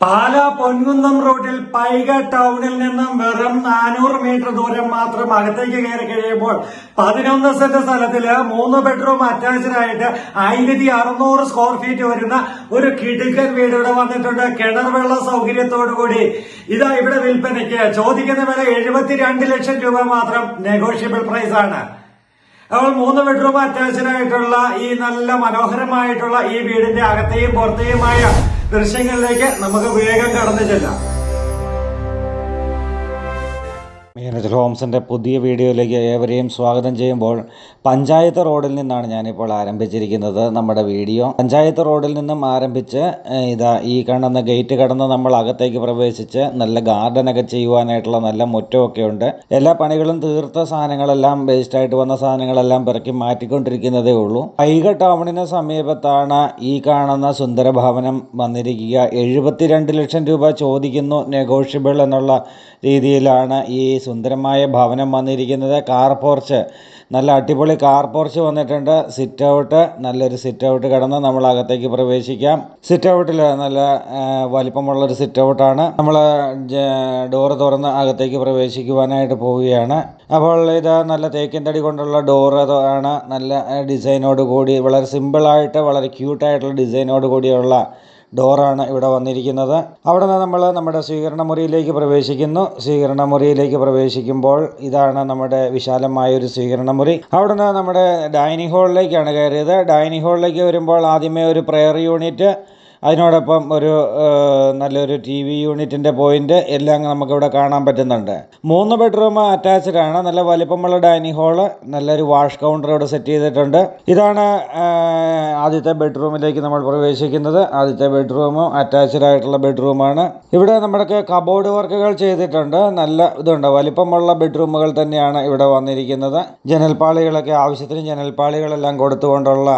പാലാ പൊൻകുന്നം റോഡിൽ പൈക ടൗണിൽ നിന്നും വെറും 400 മീറ്റർ ദൂരം മാത്രം അകത്തേക്ക് കയറി കഴിയുമ്പോൾ 11 സെന്റ് സ്ഥലത്തില് 3 ബെഡ്റൂം അറ്റാച്ച്ഡ് ആയിട്ട് 1600 സ്ക്വയർ ഫീറ്റ് വരുന്ന ഒരു കിടുക്കൻ വീട് ഇവിടെ വന്നിട്ടുണ്ട്. കിണർ വെള്ള സൗകര്യത്തോടുകൂടി ഇതാ ഇവിടെ വിൽപ്പനയ്ക്ക്. ചോദിക്കുന്ന വില 72 ലക്ഷം രൂപ മാത്രം. നെഗോഷ്യബിൾ പ്രൈസ് ആണ്. അപ്പോൾ 3 ബെഡ്റൂം അറ്റാച്ച്ഡ് ആയിട്ടുള്ള ഈ നല്ല മനോഹരമായിട്ടുള്ള ഈ വീടിന്റെ അകത്തെയും പുറത്തെയുമായ ദൃശ്യങ്ങളിലേക്ക് നമുക്ക് വേഗം കടന്നു ചെല്ലാം. മീനച്ചൽ ഹോംസിൻ്റെ പുതിയ വീഡിയോയിലേക്ക് ഏവരെയും സ്വാഗതം ചെയ്യുമ്പോൾ പഞ്ചായത്ത് റോഡിൽ നിന്നാണ് ഞാനിപ്പോൾ ആരംഭിച്ചിരിക്കുന്നത് നമ്മുടെ വീഡിയോ. പഞ്ചായത്ത് റോഡിൽ നിന്നും ആരംഭിച്ച് ഈ കാണുന്ന ഗേറ്റ് കടന്ന് നമ്മൾ അകത്തേക്ക് പ്രവേശിച്ച് നല്ല ഗാർഡനൊക്കെ ചെയ്യുവാനായിട്ടുള്ള നല്ല മുറ്റമൊക്കെ ഉണ്ട്. എല്ലാ പണികളും തീർത്ത സാധനങ്ങളെല്ലാം വേസ്റ്റായിട്ട് വന്ന സാധനങ്ങളെല്ലാം പിറക്കി മാറ്റിക്കൊണ്ടിരിക്കുന്നതേ ഉള്ളൂ. പൈക ടൗണിന് സമീപത്താണ് ഈ കാണുന്ന സുന്ദരഭവനം വന്നിരിക്കുക. 72 ലക്ഷം രൂപ ചോദിക്കുന്നു, നെഗോഷ്യബിൾ എന്നുള്ള രീതിയിലാണ് ഈ സുന്ദരമായ ഭവനം വന്നിരിക്കുന്നത്. കാർ പോർച്ച്, നല്ല അടിപൊളി കാർ പോർച്ച് വന്നിട്ടുണ്ട്. സിറ്റ് ഔട്ട്, നല്ലൊരു സിറ്റ് ഔട്ട് കടന്ന് നമ്മൾ അകത്തേക്ക് പ്രവേശിക്കാം. സിറ്റ് ഔട്ടിൽ നല്ല വലിപ്പമുള്ളൊരു സിറ്റ് ഔട്ടാണ്. നമ്മൾ ഡോറ് തുറന്ന് അകത്തേക്ക് പ്രവേശിക്കുവാനായിട്ട് പോവുകയാണ്. അപ്പോൾ ഇത് നല്ല തേക്കിൻ തടി കൊണ്ടുള്ള ഡോറ് ആണ്. നല്ല ഡിസൈനോട് കൂടി, വളരെ സിമ്പിളായിട്ട് വളരെ ക്യൂട്ടായിട്ടുള്ള ഡിസൈനോട് കൂടിയുള്ള ഡോറാണ് ഇവിടെ വന്നിരിക്കുന്നത്. അവിടെ നിന്ന് നമ്മൾ നമ്മുടെ സ്വീകരണ മുറിയിലേക്ക് പ്രവേശിക്കുന്നു. സ്വീകരണ മുറിയിലേക്ക് പ്രവേശിക്കുമ്പോൾ ഇതാണ് നമ്മുടെ വിശാലമായൊരു സ്വീകരണ മുറി. അവിടെ നിന്ന് നമ്മുടെ ഡൈനിങ് ഹാളിലേക്കാണ് കയറിയത്. ഡൈനിങ് ഹാളിലേക്ക് വരുമ്പോൾ ആദ്യമേ ഒരു പ്രെയർ യൂണിറ്റ്, അതിനോടൊപ്പം ഒരു നല്ലൊരു TV യൂണിറ്റിൻ്റെ പോയിന്റ് എല്ലാം നമുക്കിവിടെ കാണാൻ പറ്റുന്നുണ്ട്. 3 ബെഡ്റൂം അറ്റാച്ച്ഡ് ആണ്. നല്ല വലിപ്പമുള്ള ഡൈനിങ് ഹാള്, നല്ലൊരു വാഷ് കൗണ്ടർ ഇവിടെ സെറ്റ് ചെയ്തിട്ടുണ്ട്. ഇതാണ് ആദ്യത്തെ ബെഡ്റൂമിലേക്ക് നമ്മൾ പ്രവേശിക്കുന്നത്. ആദ്യത്തെ ബെഡ്റൂമും അറ്റാച്ച്ഡ് ആയിട്ടുള്ള ബെഡ്റൂമാണ്. ഇവിടെ നമ്മുടെ കബോർഡ് വർക്കുകൾ ചെയ്തിട്ടുണ്ട്. നല്ല ഇതുണ്ട്, വലിപ്പമുള്ള ബെഡ്റൂമുകൾ തന്നെയാണ് ഇവിടെ വന്നിരിക്കുന്നത്. ജനൽപ്പാളികളൊക്കെ ആവശ്യത്തിന് ജനൽപ്പാളികളെല്ലാം കൊടുത്തുകൊണ്ടുള്ള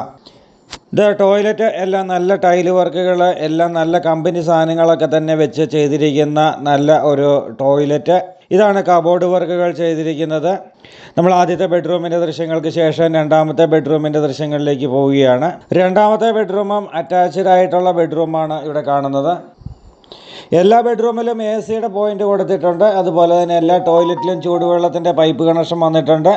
ടോയ്ലറ്റ് എല്ലാം നല്ല ടൈല് വർക്കുകൾ, എല്ലാം നല്ല കമ്പനി സാധനങ്ങളൊക്കെ തന്നെ വെച്ച് ചെയ്തിരിക്കുന്ന നല്ല ഒരു ടോയ്ലറ്റ്. ഇതാണ് കബോർഡ് വർക്കുകൾ ചെയ്തിരിക്കുന്നത്. നമ്മൾ ആദ്യത്തെ ബെഡ്റൂമിൻ്റെ ദൃശ്യങ്ങൾക്ക് ശേഷം രണ്ടാമത്തെ ബെഡ്റൂമിൻ്റെ ദൃശ്യങ്ങളിലേക്ക് പോവുകയാണ്. രണ്ടാമത്തെ ബെഡ്റൂമും അറ്റാച്ച്ഡ് ആയിട്ടുള്ള ബെഡ്റൂമാണ് ഇവിടെ കാണുന്നത്. എല്ലാ ബെഡ്റൂമിലും AC പോയിന്റ് കൊടുത്തിട്ടുണ്ട്. അതുപോലെ തന്നെ എല്ലാ ടോയ്ലറ്റിലും ചൂടുവെള്ളത്തിൻ്റെ പൈപ്പ് കണക്ഷൻ വന്നിട്ടുണ്ട്.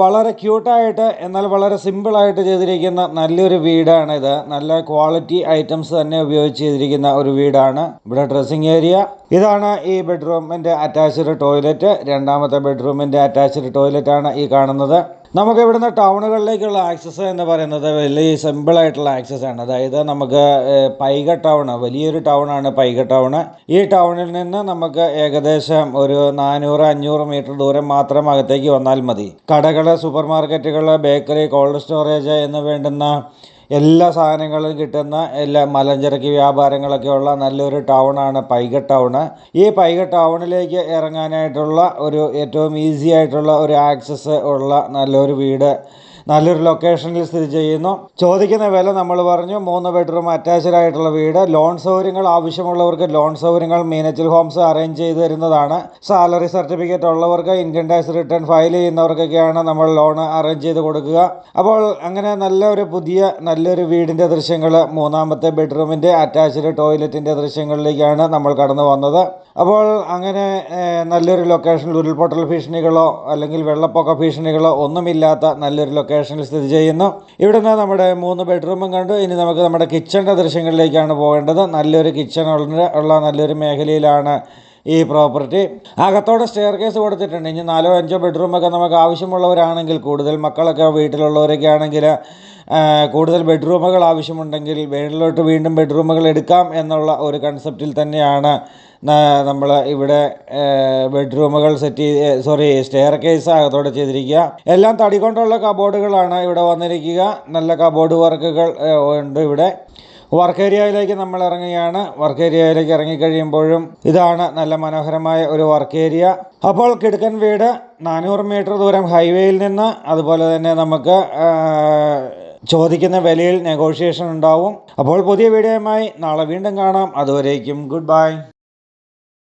വളരെ ക്യൂട്ടായിട്ട് എന്നാൽ വളരെ സിമ്പിളായിട്ട് ചെയ്തിരിക്കുന്ന നല്ലൊരു വീടാണ് ഇത്. നല്ല ക്വാളിറ്റി ഐറ്റംസ് തന്നെ ഉപയോഗിച്ച് ചെയ്തിരിക്കുന്ന ഒരു വീടാണ്. ഇവിടെ ഡ്രസ്സിങ് ഏരിയ, ഇതാണ് ഈ ബെഡ്റൂമിൻ്റെ അറ്റാച്ച്ഡ് ടോയ്ലറ്റ്. രണ്ടാമത്തെ ബെഡ്റൂമിൻ്റെ അറ്റാച്ച്ഡ് ടോയ്ലറ്റാണ് ഈ കാണുന്നത്. നമുക്ക് ഇവിടുന്ന് ടൗണുകളിലേക്കുള്ള ആക്സസ് എന്ന് പറയുന്നത് വലിയ സിമ്പിളായിട്ടുള്ള ആക്സസ് ആണ്. അതായത് നമുക്ക് പൈക ടൗൺ, വലിയൊരു ടൗണാണ് പൈക ടൗൺ. ഈ ടൗണിൽ നിന്ന് നമുക്ക് ഏകദേശം ഒരു 400-500 മീറ്റർ ദൂരം മാത്രം അകത്തേക്ക് വന്നാൽ മതി. കടകൾ, സൂപ്പർ മാർക്കറ്റുകൾ, ബേക്കറി, കോൾഡ് സ്റ്റോറേജ് എന്ന് വേണ്ടുന്ന എല്ലാ സാധനങ്ങളും കിട്ടുന്ന എല്ലാ മലഞ്ചരക്ക് വ്യാപാരങ്ങളൊക്കെ ഉള്ള നല്ലൊരു ടൗണാണ് പൈക ടൗണ്. ഈ പൈക ടൗണിലേക്ക് ഇറങ്ങാനായിട്ടുള്ള ഒരു ഏറ്റവും ഈസി ആയിട്ടുള്ള ഒരു ആക്സസ് ഉള്ള നല്ലൊരു വീട്, നല്ലൊരു ലൊക്കേഷനിൽ സ്ഥിതി ചെയ്യുന്നു. ചോദിക്കുന്ന വില നമ്മൾ പറഞ്ഞു. 3 ബെഡ്റൂം അറ്റാച്ച്ഡ് ആയിട്ടുള്ള വീട്. ലോൺ സൗകര്യങ്ങൾ ആവശ്യമുള്ളവർക്ക് ലോൺ സൗകര്യങ്ങൾ മീനച്ചൽ ഹോംസ് അറേഞ്ച് ചെയ്ത് തരുന്നതാണ്. സാലറി സർട്ടിഫിക്കറ്റ് ഉള്ളവർക്ക്, ഇൻകം ടാക്സ് റിട്ടേൺ ഫയൽ ചെയ്യുന്നവർക്കൊക്കെയാണ് നമ്മൾ ലോൺ അറേഞ്ച് ചെയ്ത് കൊടുക്കുക. അപ്പോൾ അങ്ങനെ നല്ലൊരു വീടിൻ്റെ ദൃശ്യങ്ങൾ, മൂന്നാമത്തെ ബെഡ്റൂമിൻ്റെ അറ്റാച്ച്ഡ് ടോയ്ലറ്റിൻ്റെ ദൃശ്യങ്ങളിലേക്കാണ് നമ്മൾ കടന്നു വന്നത്. അപ്പോൾ അങ്ങനെ നല്ലൊരു ലൊക്കേഷനിൽ ഉരുൾപൊട്ടൽ ഭീഷണികളോ അല്ലെങ്കിൽ വെള്ളപ്പൊക്ക ഭീഷണികളോ ഒന്നുമില്ലാത്ത നല്ലൊരു ലൊക്കേഷനിൽ സ്ഥിതി ചെയ്യുന്നു. ഇവിടുന്ന് നമ്മുടെ 3 ബെഡ്റൂമും കണ്ടു. ഇനി നമുക്ക് നമ്മുടെ കിച്ചണിൻ്റെ ദൃശ്യങ്ങളിലേക്കാണ് പോകേണ്ടത്. നല്ലൊരു കിച്ചൺ ഉള്ള നല്ലൊരു മേഖലയിലാണ് ഈ പ്രോപ്പർട്ടി. അകത്തോടെ സ്റ്റെയർ കേസ് കൊടുത്തിട്ടുണ്ട്. ഇനി 4-5 ബെഡ്റൂമൊക്കെ നമുക്ക് ആവശ്യമുള്ളവരാണെങ്കിൽ, കൂടുതൽ മക്കളൊക്കെ വീട്ടിലുള്ളവരൊക്കെ ആണെങ്കിൽ കൂടുതൽ ബെഡ്റൂമുകൾ ആവശ്യമുണ്ടെങ്കിൽ മേളിലോട്ട് വീണ്ടും ബെഡ്റൂമുകൾ എടുക്കാം എന്നുള്ള ഒരു കൺസെപ്റ്റിൽ തന്നെയാണ് നമ്മൾ ഇവിടെ ബെഡ്റൂമുകൾ സ്റ്റെയർ കേസ് അകത്തോടെ ചെയ്തിരിക്കുക. എല്ലാം തടി കൊണ്ടുള്ള കബോർഡുകളാണ് ഇവിടെ വന്നിരിക്കുക. നല്ല കബോർഡ് വർക്കുകൾ ഉണ്ട് ഇവിടെ. വർക്ക് ഏരിയയിലേക്ക് നമ്മൾ ഇറങ്ങുകയാണ്. വർക്ക് ഏരിയയിലേക്ക് ഇറങ്ങിക്കഴിയുമ്പോഴും ഇതാണ് നല്ല മനോഹരമായ ഒരു വർക്ക് ഏരിയ. അപ്പോൾ കിടുക്കൻ വീട്, 400 മീറ്റർ ദൂരം ഹൈവേയിൽ നിന്ന്. അതുപോലെ തന്നെ നമുക്ക് ചോദിക്കുന്ന വിലയിൽ നെഗോഷിയേഷൻ ഉണ്ടാവും. അപ്പോൾ പുതിയ വീഡിയോയുമായി നാളെ വീണ്ടും കാണാം. അതുവരേക്കും ഗുഡ് ബൈ.